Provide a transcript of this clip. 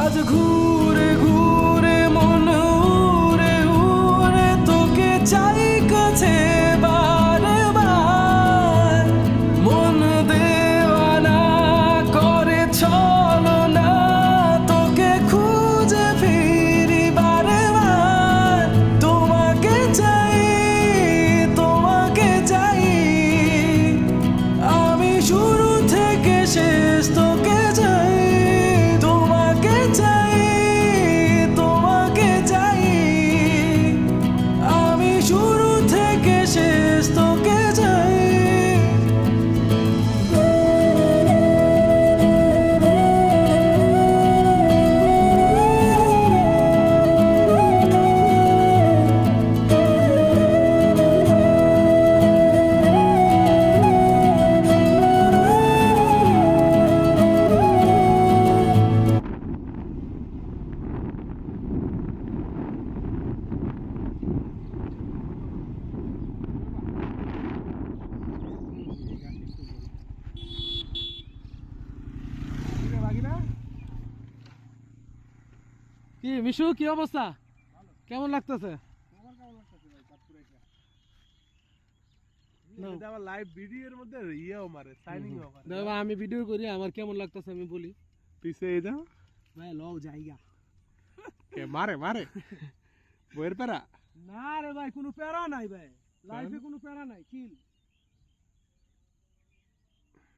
আজ ঘুরে ঘুরে মন উড়ে উড়ে তোকে চাই কাছে বারবার, মন দেওয়ানা করে চলো না তোকে খুঁজে ফিরি বারবার। তোমাকে চাই, তোমাকে চাই, আমি শুরু থেকে শেষ তোকে চাই। তোমাকে চাই, তোমাকে চাই, আমি শুরু থেকে শেষ তোকে চাই। কি মিশু, কি অবস্থা? কেমন লাগতেছে? আমি ভিডিও করি, আমার কেমন লাগতেছে আমি বলি। ভাই লও জায়গা মারে মারে বইয়ের পেরা না রে ভাই, কোনো প্যারা নাই ভাই, লাইফে কোনো প্যারা নাই, চিল।